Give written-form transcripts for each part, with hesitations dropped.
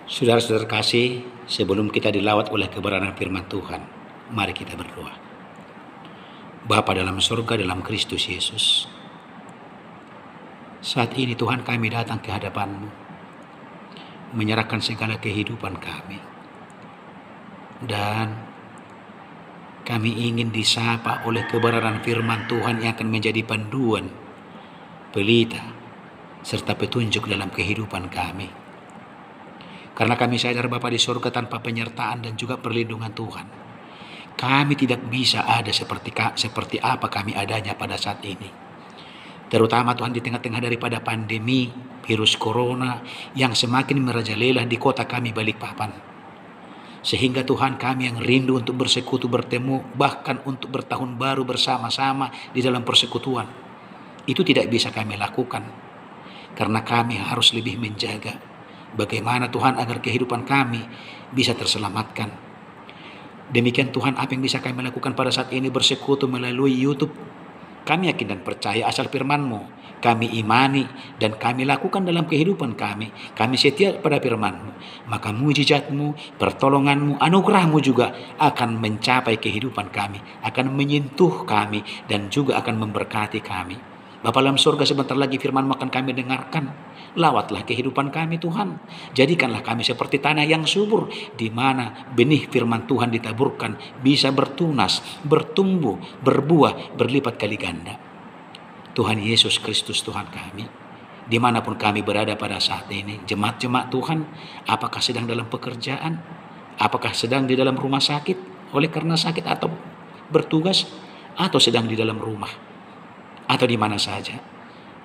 Saudara-saudara kasih, sebelum kita dilawat oleh kebenaran firman Tuhan, mari kita berdoa. Bapa dalam surga, dalam Kristus Yesus, saat ini Tuhan kami datang ke hadapan-Mu, menyerahkan segala kehidupan kami. Dan kami ingin disapa oleh kebenaran firman Tuhan yang akan menjadi panduan, pelita, serta petunjuk dalam kehidupan kami. Karena kami sadar Bapa di surga, tanpa penyertaan dan juga perlindungan Tuhan, kami tidak bisa ada seperti apa kami adanya pada saat ini. Terutama Tuhan di tengah-tengah daripada pandemi virus corona yang semakin merajalela di kota kami Balikpapan. Sehingga Tuhan, kami yang rindu untuk bersekutu, bertemu, bahkan untuk bertahun baru bersama-sama di dalam persekutuan, itu tidak bisa kami lakukan. Karena kami harus lebih menjaga bagaimana Tuhan agar kehidupan kami bisa terselamatkan. Demikian Tuhan, apa yang bisa kami lakukan pada saat ini bersekutu melalui YouTube. Kami yakin dan percaya asal firman-Mu kami imani dan kami lakukan dalam kehidupan kami. Kami setia pada firman-Mu, maka mujizat-Mu, pertolongan-Mu, anugerah-Mu juga akan mencapai kehidupan kami, akan menyentuh kami dan juga akan memberkati kami. Bapa dalam surga, sebentar lagi firman-Mu akan kami dengarkan. Lawatlah kehidupan kami Tuhan. Jadikanlah kami seperti tanah yang subur, di mana benih firman Tuhan ditaburkan bisa bertunas, bertumbuh, berbuah, berlipat kali ganda. Tuhan Yesus Kristus Tuhan kami, dimanapun kami berada pada saat ini, jemaat-jemaat Tuhan, apakah sedang dalam pekerjaan, apakah sedang di dalam rumah sakit oleh karena sakit atau bertugas, atau sedang di dalam rumah, atau di mana saja,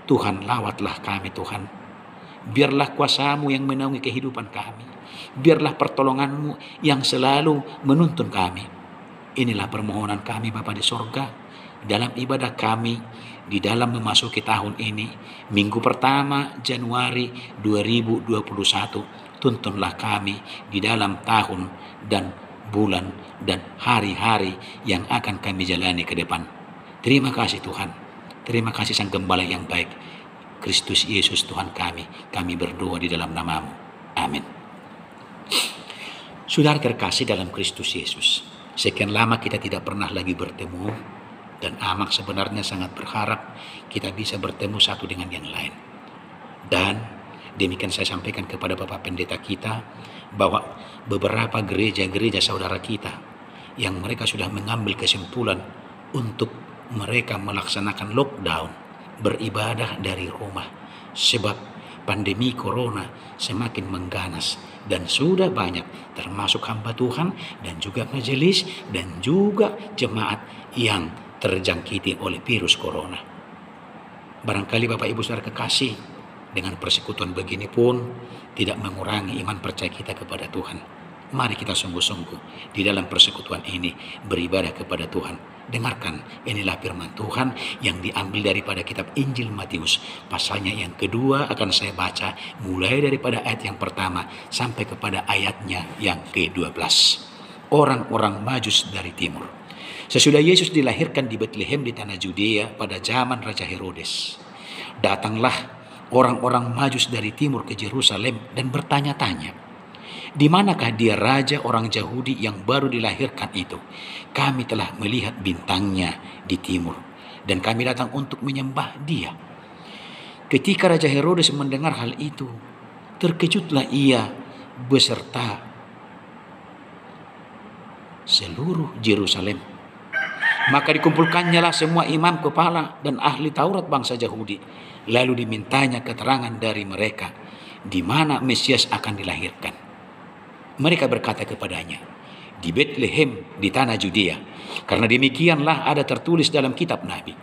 Tuhan lawatlah kami Tuhan. Biarlah kuasa-Mu yang menaungi kehidupan kami. Biarlah pertolongan-Mu yang selalu menuntun kami. Inilah permohonan kami Bapa di sorga, dalam ibadah kami, di dalam memasuki tahun ini, minggu pertama Januari 2021. Tuntunlah kami di dalam tahun dan bulan dan hari-hari yang akan kami jalani ke depan. Terima kasih Tuhan. Terima kasih Sang Gembala yang baik, Kristus Yesus Tuhan kami berdoa di dalam nama-Mu. Amin. Saudara terkasih dalam Kristus Yesus, sekian lama kita tidak pernah lagi bertemu, dan amak sebenarnya sangat berharap kita bisa bertemu satu dengan yang lain. Dan demikian saya sampaikan kepada Bapak Pendeta kita, bahwa beberapa gereja-gereja saudara kita yang mereka sudah mengambil kesimpulan untuk mereka melaksanakan lockdown, beribadah dari rumah, sebab pandemi corona semakin mengganas dan sudah banyak termasuk hamba Tuhan dan juga majelis dan juga jemaat yang terjangkiti oleh virus corona. Barangkali Bapak Ibu Saudara kekasih, dengan persekutuan begini pun tidak mengurangi iman percaya kita kepada Tuhan. Mari kita sungguh-sungguh di dalam persekutuan ini beribadah kepada Tuhan. Dengarkan, inilah firman Tuhan yang diambil daripada kitab Injil Matius. Pasalnya yang kedua akan saya baca mulai daripada ayat yang pertama sampai kepada ayatnya yang ke-12. Orang-orang Majus dari timur. Sesudah Yesus dilahirkan di Betlehem di tanah Judea pada zaman Raja Herodes, datanglah orang-orang Majus dari timur ke Yerusalem dan bertanya-tanya, di manakah dia raja orang Yahudi yang baru dilahirkan itu? Kami telah melihat bintangnya di timur dan kami datang untuk menyembah dia. Ketika Raja Herodes mendengar hal itu, terkejutlah ia beserta seluruh Yerusalem. Maka dikumpulkannyalah semua imam kepala dan ahli Taurat bangsa Yahudi. Lalu dimintanya keterangan dari mereka di mana Mesias akan dilahirkan. Mereka berkata kepadanya, di Betlehem di tanah Judea, karena demikianlah ada tertulis dalam kitab Nabi.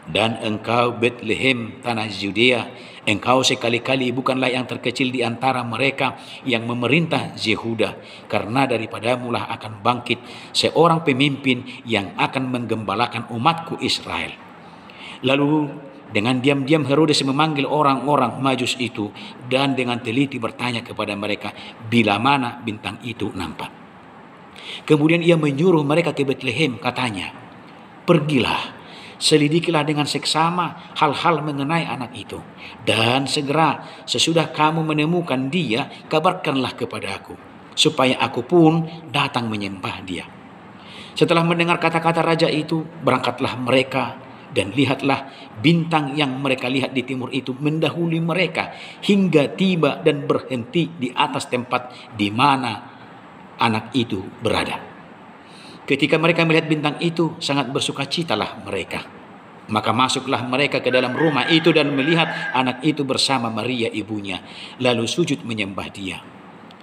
Dan engkau Betlehem tanah Judea, engkau sekali-kali bukanlah yang terkecil di antara mereka yang memerintah Yehuda, karena daripadamulah akan bangkit seorang pemimpin yang akan menggembalakan umatku Israel. Lalu dengan diam-diam Herodes memanggil orang-orang Majus itu dan dengan teliti bertanya kepada mereka bila mana bintang itu nampak. Kemudian ia menyuruh mereka ke Betlehem, katanya, pergilah, Selidikilah dengan seksama hal-hal mengenai anak itu. Dan segera sesudah kamu menemukan dia, kabarkanlah kepada aku, supaya aku pun datang menyembah dia. Setelah mendengar kata-kata raja itu, berangkatlah mereka, dan lihatlah bintang yang mereka lihat di timur itu mendahului mereka hingga tiba dan berhenti di atas tempat di mana anak itu berada. Ketika mereka melihat bintang itu, sangat bersukacitalah mereka. Maka masuklah mereka ke dalam rumah itu dan melihat anak itu bersama Maria ibunya, lalu sujud menyembah dia.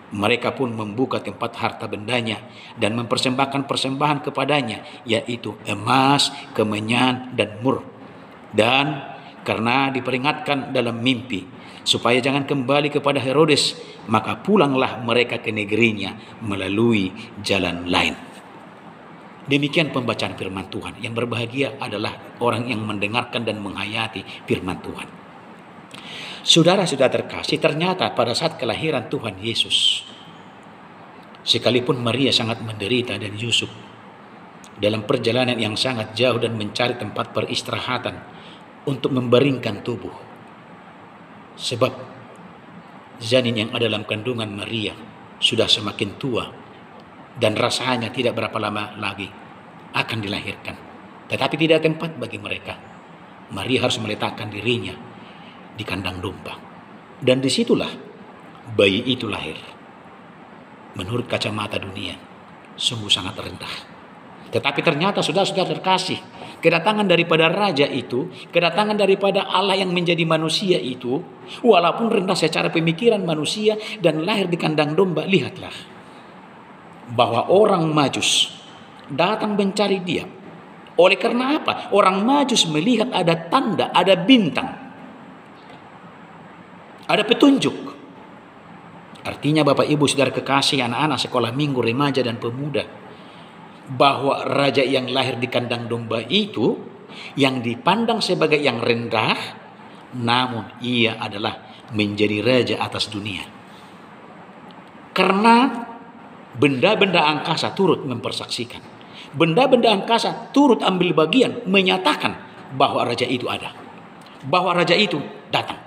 Mereka pun membuka tempat harta bendanya dan mempersembahkan persembahan kepadanya, yaitu emas, kemenyan, dan mur. Dan karena diperingatkan dalam mimpi supaya jangan kembali kepada Herodes, maka pulanglah mereka ke negerinya melalui jalan lain. Demikian pembacaan firman Tuhan. Yang berbahagia adalah orang yang mendengarkan dan menghayati firman Tuhan. Saudara-saudara terkasih, ternyata pada saat kelahiran Tuhan Yesus, sekalipun Maria sangat menderita dan Yusuf dalam perjalanan yang sangat jauh dan mencari tempat peristirahatan untuk membaringkan tubuh, sebab janin yang ada dalam kandungan Maria sudah semakin tua dan rasanya tidak berapa lama lagi akan dilahirkan. Tetapi tidak tempat bagi mereka. Maria harus meletakkan dirinya di kandang domba. Dan disitulah bayi itu lahir. Menurut kacamata dunia, sungguh sangat rendah. Tetapi ternyata sudah terkasih, kedatangan daripada raja itu, kedatangan daripada Allah yang menjadi manusia itu, walaupun rendah secara pemikiran manusia dan lahir di kandang domba, lihatlah bahwa orang Majus datang mencari dia. Oleh karena apa? Orang Majus melihat ada tanda, ada bintang, ada petunjuk. Artinya Bapak Ibu Saudara kekasih, anak-anak sekolah minggu, remaja dan pemuda, bahwa raja yang lahir di kandang domba itu yang dipandang sebagai yang rendah, namun ia adalah menjadi raja atas dunia. Karena benda-benda angkasa turut mempersaksikan, benda-benda angkasa turut ambil bagian menyatakan bahwa raja itu ada, bahwa raja itu datang.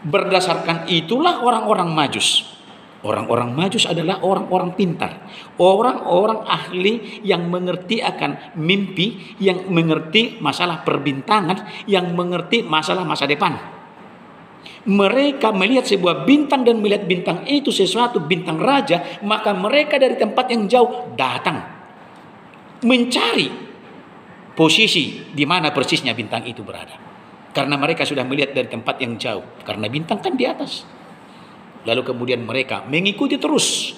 Berdasarkan itulah orang-orang Majus. Orang-orang Majus adalah orang-orang pintar, orang-orang ahli yang mengerti akan mimpi, yang mengerti masalah perbintangan, yang mengerti masalah masa depan. Mereka melihat sebuah bintang dan melihat bintang itu sesuatu bintang raja, maka mereka dari tempat yang jauh datang mencari posisi di mana persisnya bintang itu berada. Karena mereka sudah melihat dari tempat yang jauh, karena bintang kan di atas. Lalu kemudian mereka mengikuti terus,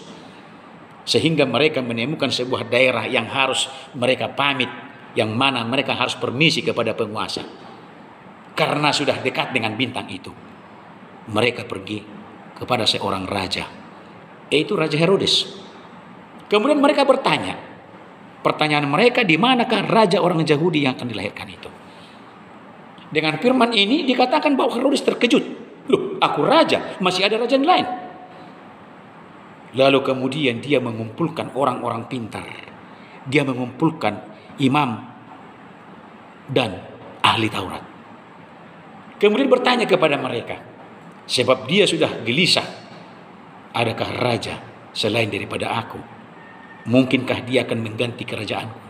sehingga mereka menemukan sebuah daerah yang harus mereka pamit, yang mana mereka harus permisi kepada penguasa. Karena sudah dekat dengan bintang itu, mereka pergi kepada seorang raja, yaitu Raja Herodes. Kemudian mereka bertanya, pertanyaan mereka, di manakah raja orang Yahudi yang akan dilahirkan itu? Dengan firman ini dikatakan bahwa Herodes terkejut. Loh, aku raja, masih ada raja lain. Lalu kemudian dia mengumpulkan orang-orang pintar. Dia mengumpulkan imam dan ahli Taurat. Kemudian bertanya kepada mereka, sebab dia sudah gelisah, adakah raja selain daripada aku? Mungkinkah dia akan mengganti kerajaanku?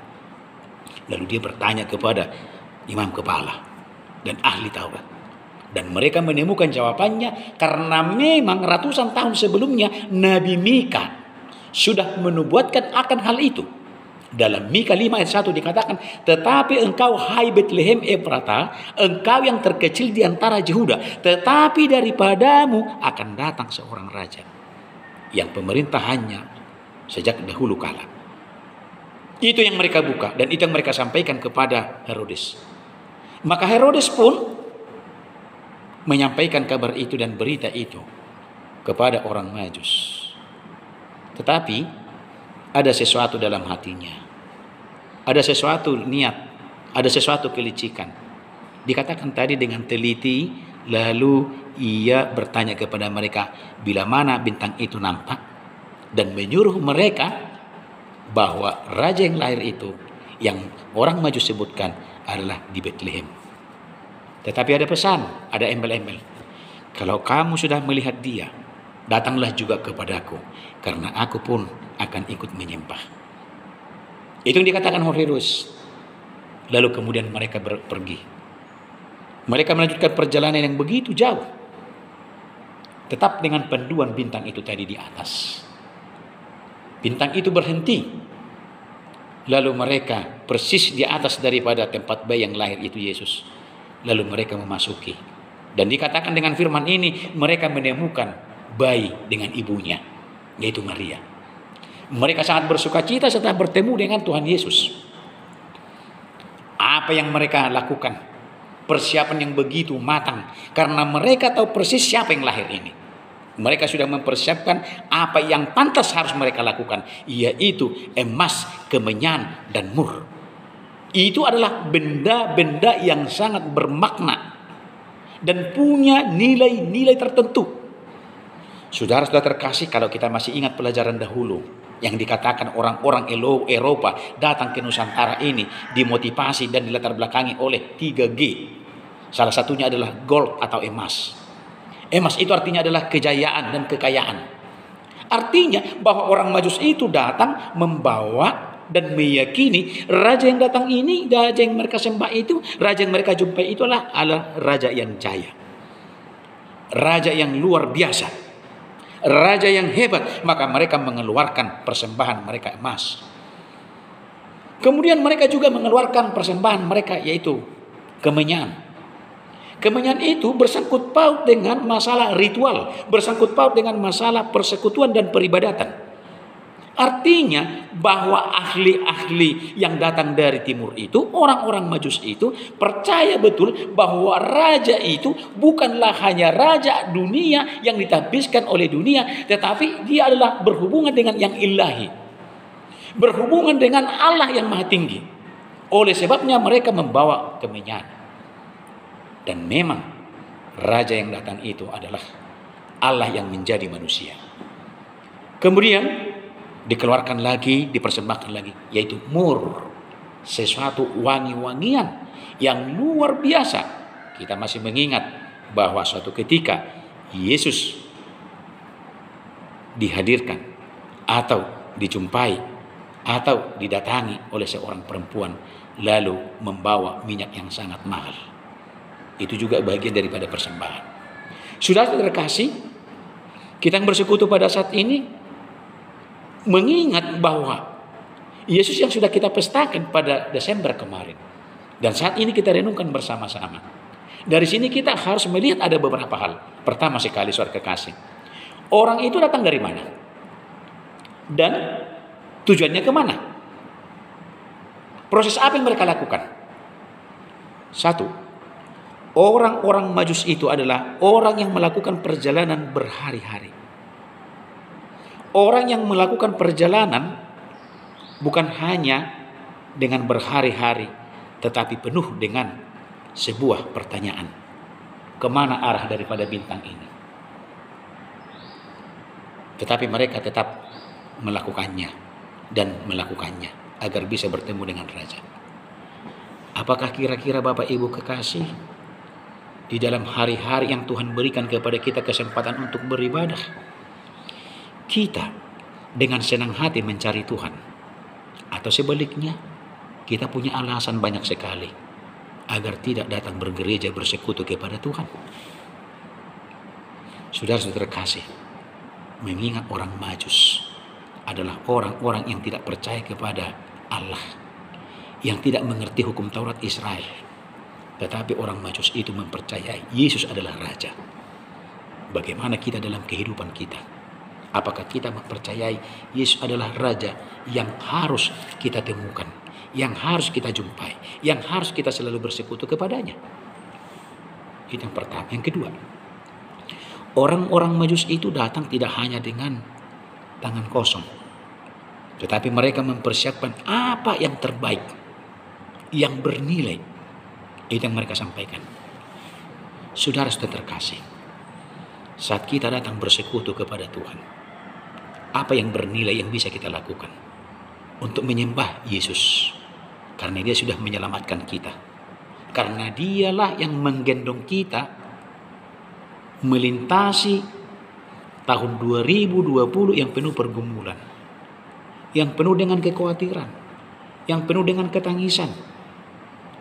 Lalu dia bertanya kepada imam kepala dan ahli Taurat. Dan mereka menemukan jawabannya, karena memang ratusan tahun sebelumnya Nabi Mika sudah menubuatkan akan hal itu. Dalam Mika 5 ayat 1 dikatakan, tetapi engkau hai Betlehem Efrata, engkau yang terkecil di antara Yehuda, tetapi daripadamu akan datang seorang raja yang pemerintahannya sejak dahulu kala. Itu yang mereka buka dan itu yang mereka sampaikan kepada Herodes. Maka Herodes pun menyampaikan kabar itu dan berita itu kepada orang Majus. Tetapi ada sesuatu dalam hatinya, ada sesuatu niat, ada sesuatu kelicikan. Dikatakan tadi dengan teliti, lalu ia bertanya kepada mereka bila mana bintang itu nampak, dan menyuruh mereka bahwa raja yang lahir itu yang orang Majus sebutkan adalah di Bethlehem. Tetapi ada pesan, ada embel-embel. Kalau kamu sudah melihat dia, datanglah juga kepadaku, karena aku pun akan ikut menyembah. Itu yang dikatakan oleh Herodes. Lalu kemudian mereka pergi. Mereka melanjutkan perjalanan yang begitu jauh, tetap dengan panduan bintang itu tadi di atas. Bintang itu berhenti. Lalu mereka persis di atas daripada tempat bayi yang lahir itu Yesus. Lalu mereka memasuki. Dan dikatakan dengan firman ini, mereka menemukan bayi dengan ibunya, yaitu Maria. Mereka sangat bersuka cita setelah bertemu dengan Tuhan Yesus. Apa yang mereka lakukan? Persiapan yang begitu matang. Karena mereka tahu persis siapa yang lahir ini. Mereka sudah mempersiapkan apa yang pantas harus mereka lakukan, yaitu emas, kemenyan, dan mur. Itu adalah benda-benda yang sangat bermakna dan punya nilai-nilai tertentu. Saudara-saudara terkasih, kalau kita masih ingat pelajaran dahulu yang dikatakan orang-orang Eropa datang ke Nusantara ini dimotivasi dan dilatar belakangi oleh 3G. Salah satunya adalah gold atau emas. Emas itu artinya adalah kejayaan dan kekayaan. Artinya bahwa orang Majus itu datang membawa dan meyakini raja yang datang ini, raja yang mereka sembah itu, raja yang mereka jumpai itu adalah raja yang jaya, raja yang luar biasa, raja yang hebat. Maka mereka mengeluarkan persembahan mereka emas. Kemudian mereka juga mengeluarkan persembahan mereka, yaitu kemenyan. Kemenyan itu bersangkut paut dengan masalah ritual, bersangkut paut dengan masalah persekutuan dan peribadatan. Artinya bahwa ahli-ahli yang datang dari timur itu, orang-orang Majus itu percaya betul bahwa raja itu bukanlah hanya raja dunia yang ditabiskan oleh dunia, tetapi dia adalah berhubungan dengan yang ilahi, berhubungan dengan Allah yang maha tinggi. Oleh sebabnya mereka membawa kemenyan. Dan memang raja yang datang itu adalah Allah yang menjadi manusia. Kemudian dikeluarkan lagi, dipersembahkan lagi, yaitu mur, sesuatu wangi-wangian yang luar biasa. Kita masih mengingat bahwa suatu ketika Yesus dihadirkan atau dijumpai atau didatangi oleh seorang perempuan lalu membawa minyak yang sangat mahal. Itu juga bagian daripada persembahan. Sudah terkasih, kita yang bersekutu pada saat ini mengingat bahwa Yesus yang sudah kita pestakan pada Desember kemarin, dan saat ini kita renungkan bersama-sama. Dari sini kita harus melihat ada beberapa hal. Pertama sekali, saudara kekasih, orang itu datang dari mana? Dan tujuannya kemana? Proses apa yang mereka lakukan? Satu, orang-orang Majus itu adalah orang yang melakukan perjalanan berhari-hari. Orang yang melakukan perjalanan bukan hanya dengan berhari-hari, tetapi penuh dengan sebuah pertanyaan. Kemana arah daripada bintang ini? Tetapi mereka tetap melakukannya dan melakukannya agar bisa bertemu dengan raja. Apakah kira-kira Bapak Ibu kekasih, di dalam hari-hari yang Tuhan berikan kepada kita kesempatan untuk beribadah, kita dengan senang hati mencari Tuhan, atau sebaliknya kita punya alasan banyak sekali agar tidak datang bergereja bersekutu kepada Tuhan? Saudara-saudara terkasih, mengingat orang Majus adalah orang-orang yang tidak percaya kepada Allah, yang tidak mengerti hukum Taurat Israel. Tetapi orang Majus itu mempercayai Yesus adalah raja. Bagaimana kita dalam kehidupan kita? Apakah kita mempercayai Yesus adalah raja yang harus kita temukan, yang harus kita jumpai, yang harus kita selalu bersekutu kepadanya? Itu yang pertama. Yang kedua, orang-orang Majus itu datang tidak hanya dengan tangan kosong, tetapi mereka mempersiapkan apa yang terbaik, yang bernilai. Itu yang mereka sampaikan. Saudara-saudara terkasih, saat kita datang bersekutu kepada Tuhan, apa yang bernilai yang bisa kita lakukan untuk menyembah Yesus? Karena Dia sudah menyelamatkan kita. Karena dialah yang menggendong kita melintasi tahun 2020 yang penuh pergumulan, yang penuh dengan kekhawatiran, yang penuh dengan ketangisan.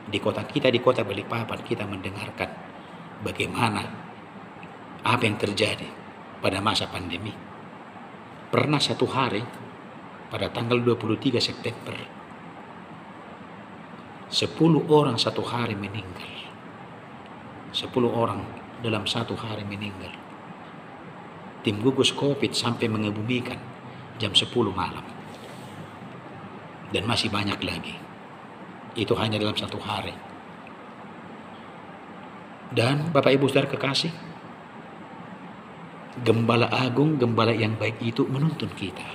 Di kota kita, di kota Balikpapan, kita mendengarkan bagaimana apa yang terjadi pada masa pandemi. Pernah satu hari pada tanggal 23 September 10 orang satu hari meninggal. 10 orang dalam satu hari meninggal. Tim gugus COVID sampai mengebumikan jam 10 malam. Dan masih banyak lagi. Itu hanya dalam satu hari. Dan Bapak Ibu Saudara kekasih, Gembala Agung, Gembala yang baik itu menuntun kita.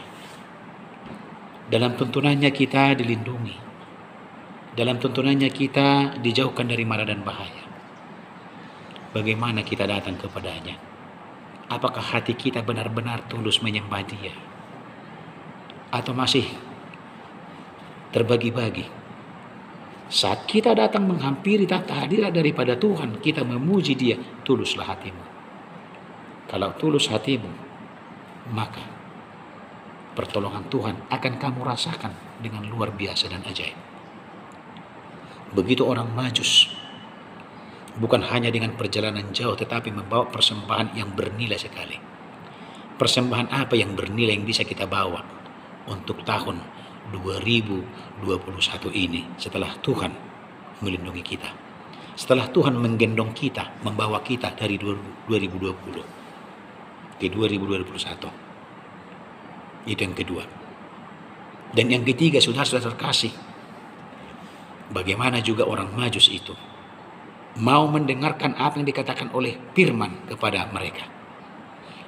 Dalam tuntunannya kita dilindungi. Dalam tuntunannya kita dijauhkan dari mara dan bahaya. Bagaimana kita datang kepadanya? Apakah hati kita benar-benar tulus menyembah Dia? Atau masih terbagi-bagi? Saat kita datang menghampiri tata hadirat daripada Tuhan, kita memuji Dia, tuluslah hatimu. Kalau tulus hatimu, maka pertolongan Tuhan akan kamu rasakan dengan luar biasa dan ajaib. Begitu orang Majus, bukan hanya dengan perjalanan jauh, tetapi membawa persembahan yang bernilai sekali. Persembahan apa yang bernilai yang bisa kita bawa untuk tahun 2021 ini, setelah Tuhan melindungi kita, setelah Tuhan menggendong kita, membawa kita dari 2020 ke 2021. Itu yang kedua. Dan yang ketiga, sudah terkasih, bagaimana juga orang Majus itu mau mendengarkan apa yang dikatakan oleh firman kepada mereka.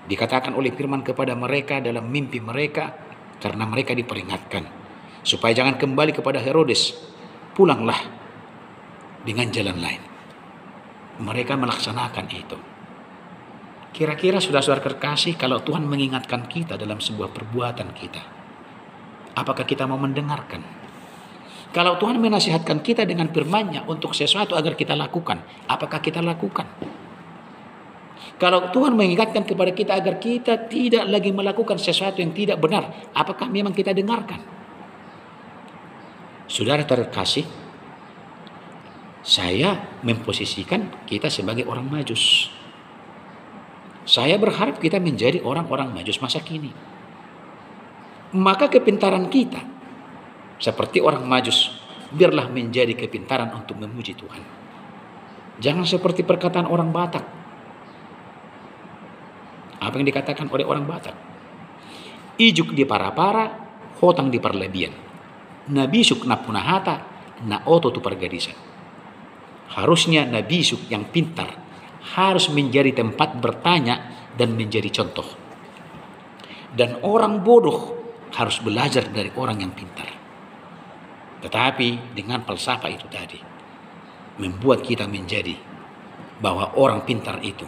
Dikatakan oleh firman kepada mereka dalam mimpi mereka, karena mereka diperingatkan supaya jangan kembali kepada Herodes, pulanglah dengan jalan lain. Mereka melaksanakan itu. Kira-kira saudara-saudara terkasih, kalau Tuhan mengingatkan kita dalam sebuah perbuatan kita, apakah kita mau mendengarkan? Kalau Tuhan menasihatkan kita dengan firman-Nya untuk sesuatu agar kita lakukan, apakah kita lakukan? Kalau Tuhan mengingatkan kepada kita agar kita tidak lagi melakukan sesuatu yang tidak benar, apakah memang kita dengarkan? Saudara terkasih, saya memposisikan kita sebagai orang Majus. Saya berharap kita menjadi orang-orang Majus masa kini. Maka kepintaran kita seperti orang Majus, biarlah menjadi kepintaran untuk memuji Tuhan. Jangan seperti perkataan orang Batak. Apa yang dikatakan oleh orang Batak? Ijuk di para-para, hotang di parlebian. Nabisuk na punahata, na oto tu pargadisan. Harusnya nabisuk yang pintar harus menjadi tempat bertanya dan menjadi contoh. Dan orang bodoh harus belajar dari orang yang pintar. Tetapi dengan falsafah itu tadi, membuat kita menjadi bahwa orang pintar itu,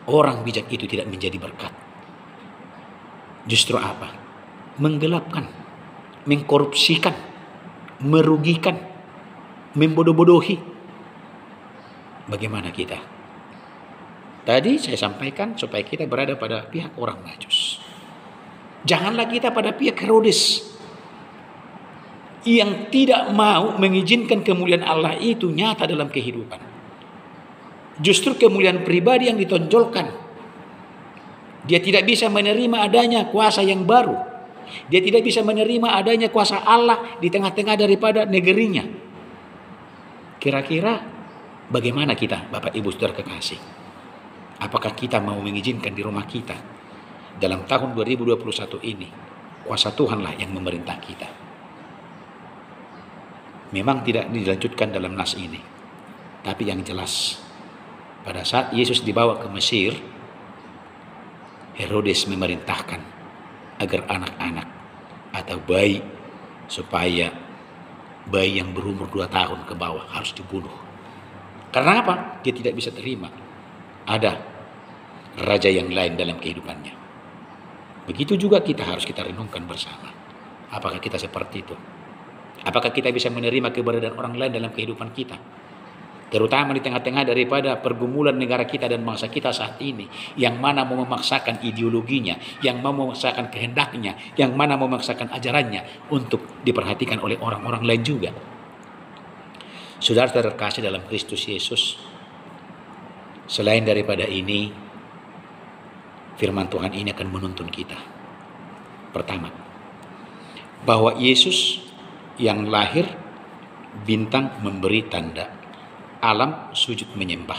orang bijak itu tidak menjadi berkat. Justru apa? Menggelapkan, mengkorupsikan, merugikan, membodoh-bodohi. Bagaimana kita? Tadi saya sampaikan supaya kita berada pada pihak orang Majus. Janganlah kita pada pihak Herodes yang tidak mau mengizinkan kemuliaan Allah itu nyata dalam kehidupan. Justru kemuliaan pribadi yang ditonjolkan. Dia tidak bisa menerima adanya kuasa yang baru. Dia tidak bisa menerima adanya kuasa Allah di tengah-tengah daripada negerinya. Kira-kira bagaimana kita, Bapak Ibu Saudara kekasih? Apakah kita mau mengizinkan di rumah kita dalam tahun 2021 ini kuasa Tuhanlah yang memerintah kita? Memang tidak dilanjutkan dalam nas ini, tapi yang jelas pada saat Yesus dibawa ke Mesir, Herodes memerintahkan agar anak-anak atau bayi, supaya bayi yang berumur 2 tahun ke bawah harus dibunuh. Karena apa? Dia tidak bisa terima ada raja yang lain dalam kehidupannya. Begitu juga kita harus kita renungkan bersama. Apakah kita seperti itu? Apakah kita bisa menerima keberadaan orang lain dalam kehidupan kita? terutama di tengah-tengah daripada pergumulan negara kita dan bangsa kita saat ini, yang mana mau memaksakan ideologinya, yang mau memaksakan kehendaknya, yang mana mau memaksakan ajarannya untuk diperhatikan oleh orang-orang lain juga. Saudara terkasih dalam Kristus Yesus, selain daripada ini, firman Tuhan ini akan menuntun kita. Pertama, bahwa Yesus yang lahir, bintang memberi tanda, alam sujud menyembah,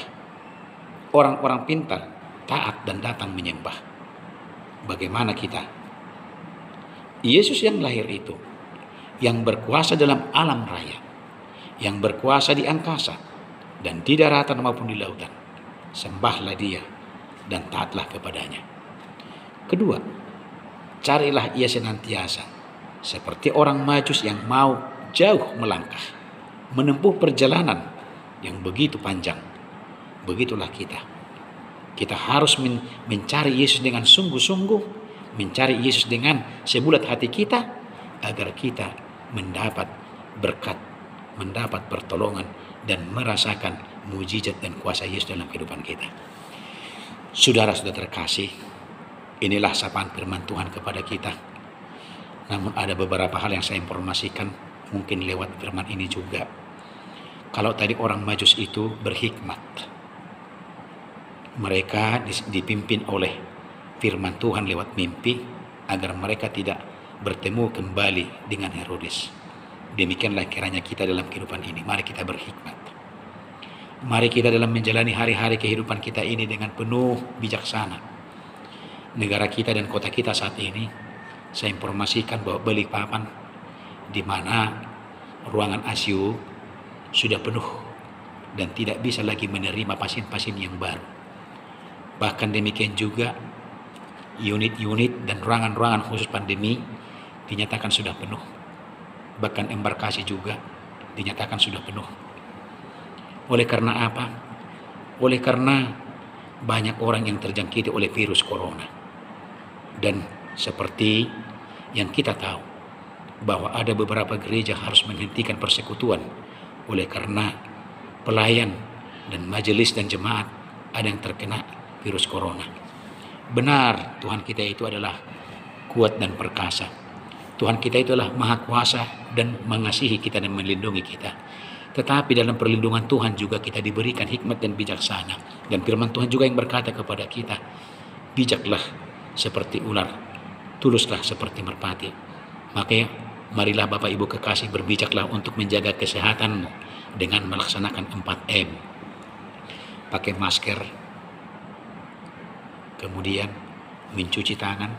orang-orang pintar taat dan datang menyembah. Bagaimana kita? Yesus yang lahir itu, yang berkuasa dalam alam raya, yang berkuasa di angkasa dan di daratan maupun di lautan, sembahlah Dia dan taatlah kepadanya. Kedua, carilah Ia senantiasa, seperti orang Majus yang mau jauh melangkah, menempuh perjalanan yang begitu panjang. Begitulah kita. Kita harus mencari Yesus dengan sungguh-sungguh, mencari Yesus dengan sebulat hati kita, agar kita mendapat berkat, mendapat pertolongan, dan merasakan mujizat dan kuasa Yesus dalam kehidupan kita. Saudara-saudara terkasih, inilah sapaan firman Tuhan kepada kita. Namun ada beberapa hal yang saya informasikan, mungkin lewat firman ini juga. Kalau tadi orang Majus itu berhikmat, mereka dipimpin oleh firman Tuhan lewat mimpi, agar mereka tidak bertemu kembali dengan Herodes. Demikianlah kiranya kita dalam kehidupan ini. Mari kita berhikmat. Mari kita dalam menjalani hari-hari kehidupan kita ini dengan penuh bijaksana. Negara kita dan kota kita saat ini, saya informasikan bahwa Balikpapan, di mana ruangan ICU sudah penuh dan tidak bisa lagi menerima pasien-pasien yang baru. Bahkan demikian juga unit-unit dan ruangan-ruangan khusus pandemi dinyatakan sudah penuh. Bahkan embarkasi juga dinyatakan sudah penuh. Oleh karena apa? Oleh karena banyak orang yang terjangkiti oleh virus corona. Dan seperti yang kita tahu, bahwa ada beberapa gereja harus menghentikan persekutuan oleh karena pelayan dan majelis dan jemaat ada yang terkena virus corona. Benar, Tuhan kita itu adalah kuat dan perkasa. Tuhan kita itu adalah maha kuasa dan mengasihi kita dan melindungi kita. Tetapi dalam perlindungan Tuhan juga kita diberikan hikmat dan bijaksana. Dan firman Tuhan juga yang berkata kepada kita, bijaklah seperti ular, tuluslah seperti merpati. Makanya marilah Bapak Ibu kekasih, berbijaklah untuk menjaga kesehatanmu dengan melaksanakan 4M. Pakai masker, kemudian mencuci tangan,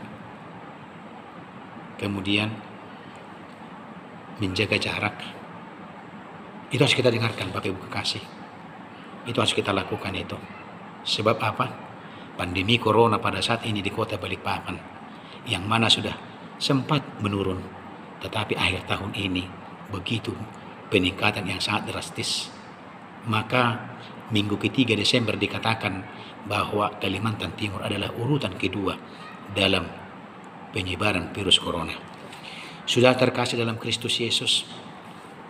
kemudian menjaga jarak. Itu harus kita dengarkan Bapak Ibu kekasih. Itu harus kita lakukan itu. Sebab apa? Pandemi corona pada saat ini di kota Balikpapan, yang mana sudah sempat menurun, tetapi akhir tahun ini begitu peningkatan yang sangat drastis. Maka minggu ketiga Desember dikatakan bahwa Kalimantan Timur adalah urutan kedua dalam penyebaran virus corona. Sudah terkasih dalam Kristus Yesus,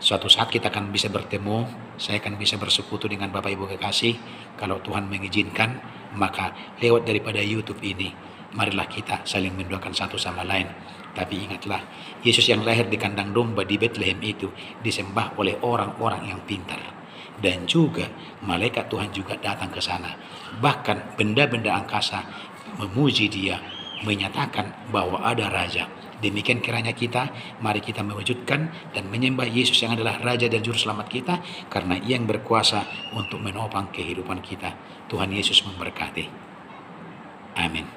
suatu saat kita akan bisa bertemu, saya akan bisa bersekutu dengan Bapak Ibu kekasih, kalau Tuhan mengizinkan. Maka lewat daripada YouTube ini, marilah kita saling mendoakan satu sama lain. Tapi ingatlah, Yesus yang lahir di kandang domba di Bethlehem itu disembah oleh orang-orang yang pintar. Dan juga malaikat Tuhan juga datang ke sana. Bahkan benda-benda angkasa memuji Dia, menyatakan bahwa ada Raja. Demikian kiranya kita, mari kita mewujudkan dan menyembah Yesus yang adalah Raja dan Juru Selamat kita, karena Ia yang berkuasa untuk menopang kehidupan kita. Tuhan Yesus memberkati. Amin.